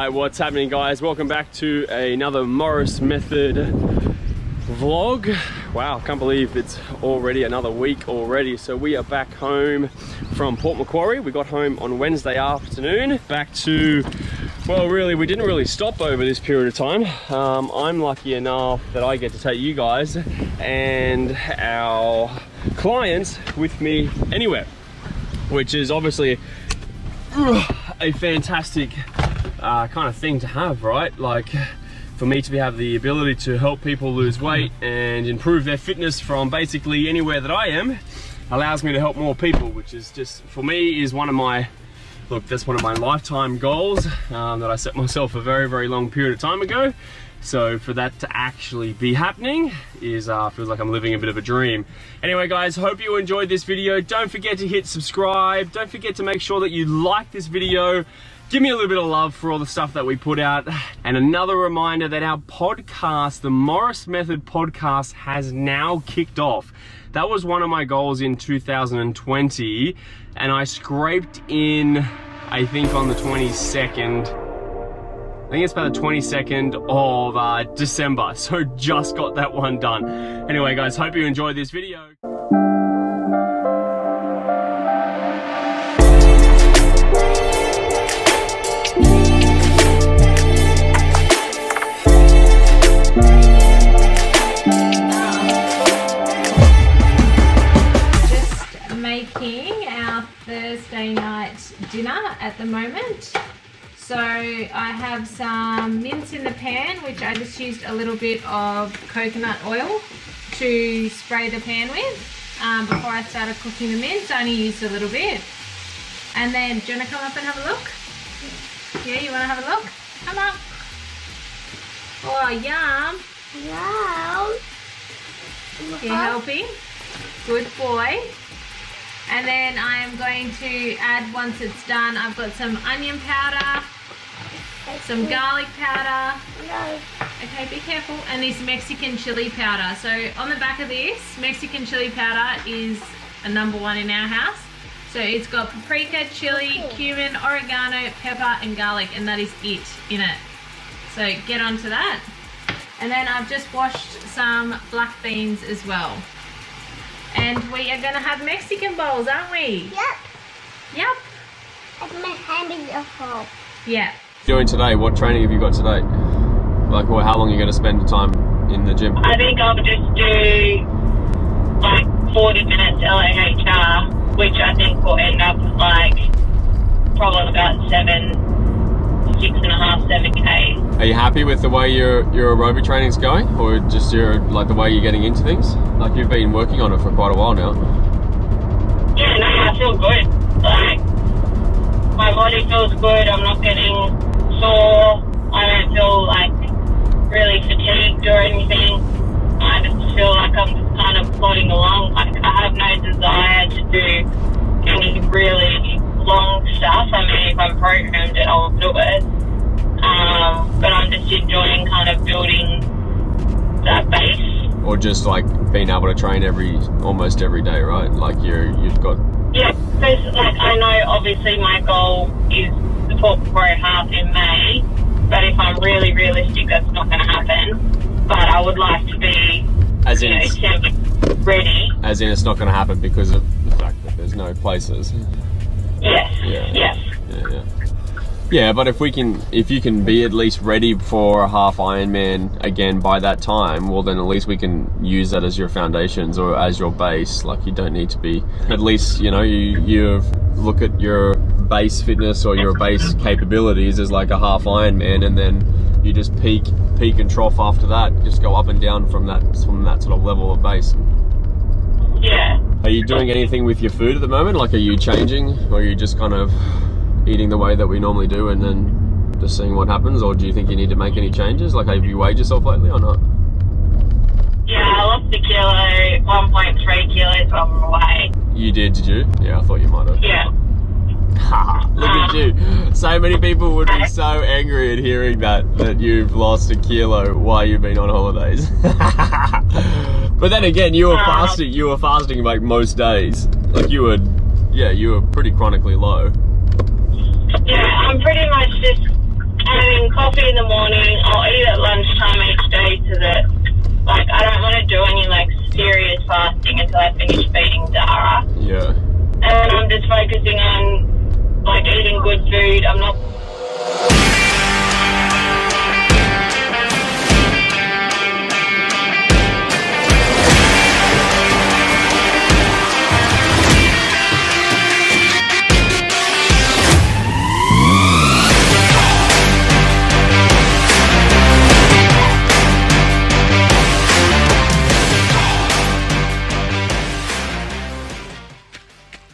Alright, what's happening, guys? Welcome back to another Morris Method vlog. Wow, can't believe it's already another week already. So we are back home from Port Macquarie. We got home on Wednesday afternoon. Back to, well, really, we didn't really stop over this period of time. I'm lucky enough that I get to take you guys and our clients with me anywhere, which is obviously a fantastic kind of thing to have, right? Like, for me to have the ability to help people lose weight and improve their fitness from basically anywhere that I am allows me to help more people, which is just, for me, is one of my, look, that's one of my lifetime goals that I set myself a very, very long period of time ago. So for that to actually be happening is feels like I'm living a bit of a dream. Anyway, guys, hope you enjoyed this video. Don't forget to hit subscribe. Don't forget to make sure that you like this video. Give me a little bit of love for all the stuff that we put out. And another reminder that our podcast, the Morris Method podcast, has now kicked off. That was one of my goals in 2020, and I scraped in, I think on the 22nd, I think it's about the 22nd of December, so just got that one done. Anyway, guys, hope you enjoyed this video. Just making our Thursday night dinner at the moment. So I have some mince in the pan, which I just used a little bit of coconut oil to spray the pan with. Before I started cooking the mince, I only used a little bit. And then, do you want to come up and have a look? Yeah, you want to have a look? Come up. Oh, yum. Yum. You're helping? Good boy. And then I am going to add, once it's done, I've got some onion powder, some garlic powder. No. Okay, be careful. And this Mexican chili powder. So on the back of this, Mexican chili powder is a #1 in our house. So it's got paprika, chili, cumin, oregano, pepper, and garlic, and that is it in it. So get onto that. And then I've just washed some black beans as well. And we are going to have Mexican bowls, aren't we? Yep. Yep. Like my hand in the hole. Yeah. Doing today, what training have you got today? Like, well, how long are you going to spend the time in the gym? I think I'll just do like 40 minutes LAHR, which I think will end up like probably about 7K. Are you happy with the way your aerobic training's going, or just like the way you're getting into things? Like, you've been working on it for quite a while now. Yeah, no, I feel good. Like, my body feels good. I'm not getting sore. I don't feel like really fatigued or anything. I just feel like I'm just kind of plodding along. Like, I have no desire to do any really long stuff. I mean, if I'm programmed it, I'll do it. But I'm just enjoying kind of building that base. Or just like being able to train almost every day, right? Like you've got... Yeah, because like I know obviously my goal is the Port Macquarie half in May, but if I'm really realistic, that's not going to happen. But I would like to be, as in, ready. As in, it's not going to happen because of the fact that there's no places. Yes. Yeah. Yes. Yeah. Yeah, but if you can be at least ready for a half Ironman again by that time, well then at least we can use that as your foundations or as your base. Like, you don't need to be, at least, you know, you look at your base fitness or your base capabilities as like a half Ironman, and then you just peak and trough after that. Just go up and down from that sort of level of base. Yeah. Are you doing anything with your food at the moment? Like, are you changing, or are you just kind of eating the way that we normally do and then just seeing what happens? Or do you think you need to make any changes? Like, have you weighed yourself lately or not? Yeah, I lost a kilo, 1.3 kilos on the way. You did you? Yeah, I thought you might have. Yeah. Look at you. So many people would be so angry at hearing that you've lost a kilo while you've been on holidays. But then again, you were fasting like most days. Like, you were pretty chronically low. Yeah, I'm pretty much just adding coffee in the morning. I'll eat at lunchtime each day so that, like, I don't want to do any, like, serious fasting until I finish feeding Dara. Yeah. And I'm just focusing on, like, eating good food. I'm not...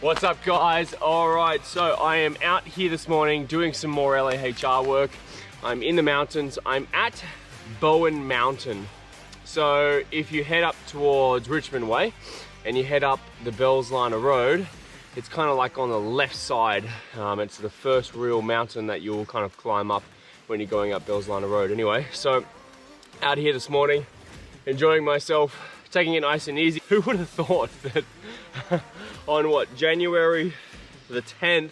What's up, guys? Alright, so I am out here this morning doing some more LAHR work. I'm in the mountains. I'm at Bowen Mountain. So if you head up towards Richmond Way and you head up the Bells Line of Road, it's kind of like on the left side. It's the first real mountain that you'll kind of climb up when you're going up Bells Line of Road. Anyway, so out here this morning, enjoying myself, taking it nice and easy. Who would have thought that on what, January the 10th,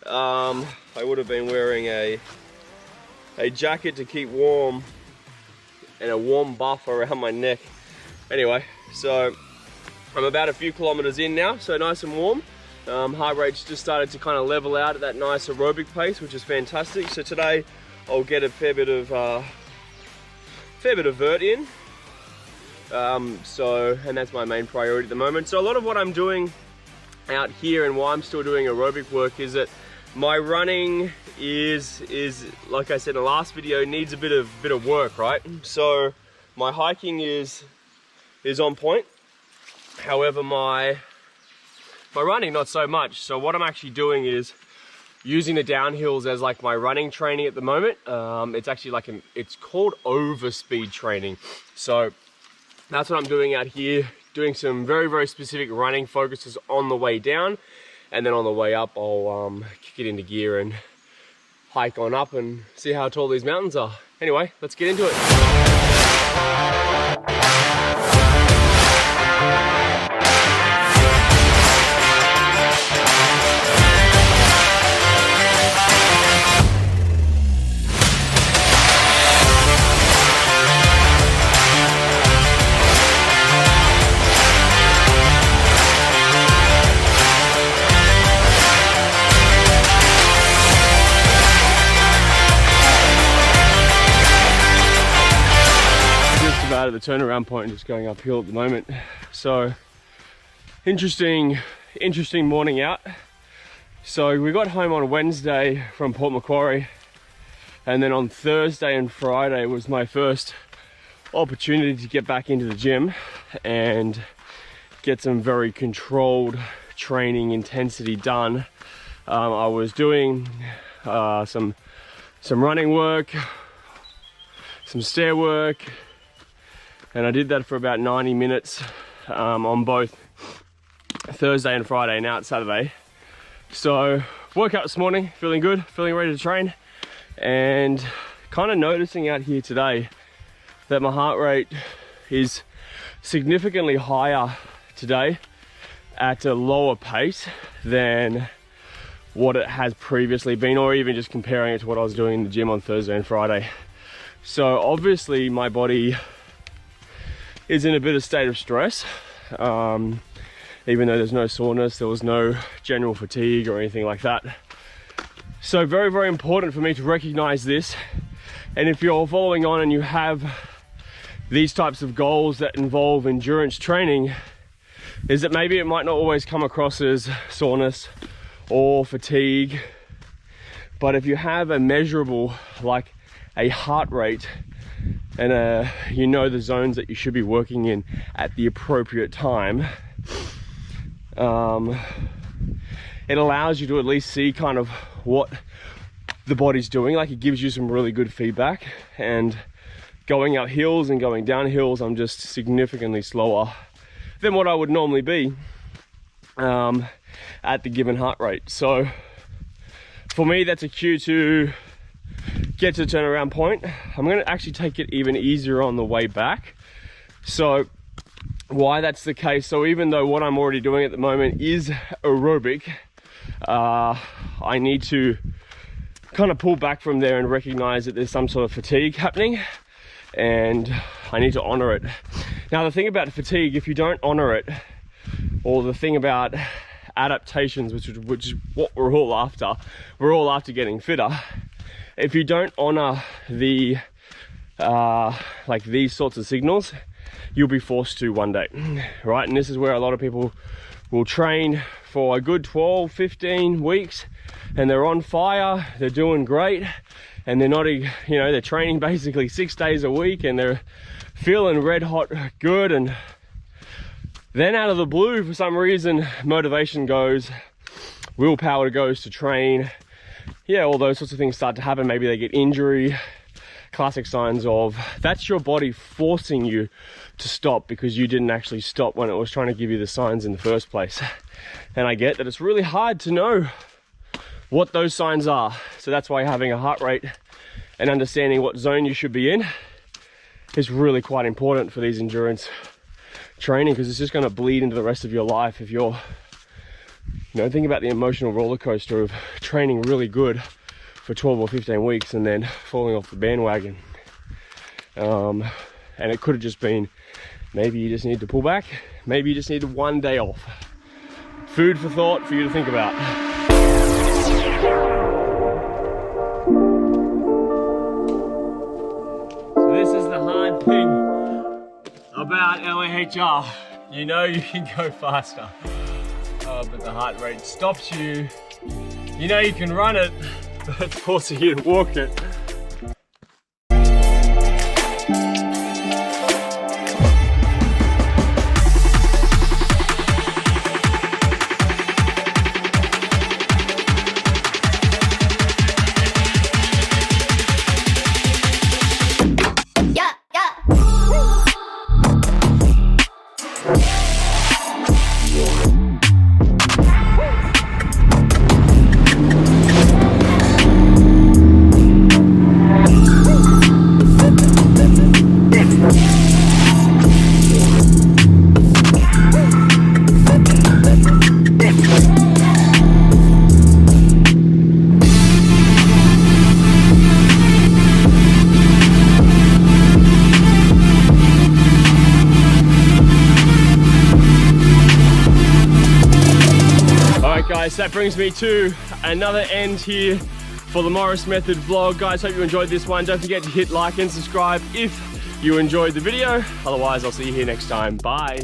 I would have been wearing a jacket to keep warm and a warm buff around my neck. Anyway, so I'm about a few kilometers in now, so nice and warm. Heart rate's just started to kind of level out at that nice aerobic pace, which is fantastic. So today I'll get a fair bit of vert in. And that's my main priority at the moment. So a lot of what I'm doing out here and why I'm still doing aerobic work is that my running is like I said in the last video, needs a bit of work, right? So my hiking is on point. However, my running not so much. So what I'm actually doing is using the downhills as like my running training at the moment. It's actually like it's called overspeed training. So that's what I'm doing out here, doing some very, very specific running focuses on the way down, and then on the way up, I'll kick it into gear and hike on up and see how tall these mountains are. Anyway, let's get into it. At the turnaround point and just going uphill at the moment. So interesting morning out. So we got home on Wednesday from Port Macquarie, and then on Thursday and Friday was my first opportunity to get back into the gym and get some very controlled training intensity done. I was doing some running work, some stair work, and I did that for about 90 minutes on both Thursday and Friday, now it's Saturday. So woke up this morning, feeling good, feeling ready to train, and kind of noticing out here today that my heart rate is significantly higher today at a lower pace than what it has previously been, or even just comparing it to what I was doing in the gym on Thursday and Friday. So obviously my body is in a bit of state of stress. Even though there's no soreness, there was no general fatigue or anything like that. So very, very important for me to recognize this. And if you're following on and you have these types of goals that involve endurance training, is that maybe it might not always come across as soreness or fatigue, but if you have a measurable, like a heart rate, and you know the zones that you should be working in at the appropriate time, it allows you to at least see kind of what the body's doing. Like, it gives you some really good feedback. And going up hills and going down hills, I'm just significantly slower than what I would normally be at the given heart rate. So for me, that's a cue to get to the turnaround point. I'm going to actually take it even easier on the way back. So why that's the case, so even though what I'm already doing at the moment is aerobic, I need to kind of pull back from there and recognize that there's some sort of fatigue happening, and I need to honor it. Now, the thing about fatigue, if you don't honor it, or the thing about adaptations, which is what we're all after getting fitter. If you don't honor the like these sorts of signals, you'll be forced to one day, right? And this is where a lot of people will train for a good 12, 15 weeks, and they're on fire, they're doing great, and they're not, you know, they're training basically 6 days a week, and they're feeling red hot good, and then out of the blue, for some reason, motivation goes, willpower goes to train. Yeah, all those sorts of things start to happen. Maybe they get injury. Classic signs of that's your body forcing you to stop because you didn't actually stop when it was trying to give you the signs in the first place. And I get that it's really hard to know what those signs are. So that's why having a heart rate and understanding what zone you should be in is really quite important for these endurance training, because it's just going to bleed into the rest of your life if you're, you know, think about the emotional roller coaster of training really good for 12 or 15 weeks and then falling off the bandwagon. And it could have just been, maybe you just need to pull back, maybe you just need 1 day off. Food for thought for you to think about. So this is the hard thing about LAHR. You know you can go faster, but the heart rate stops you. You know you can run it, but it's forcing you to walk it. Guys, that brings me to another end here for the Morris Method vlog. Guys, hope you enjoyed this one. Don't forget to hit like and subscribe if you enjoyed the video. Otherwise, I'll see you here next time. Bye.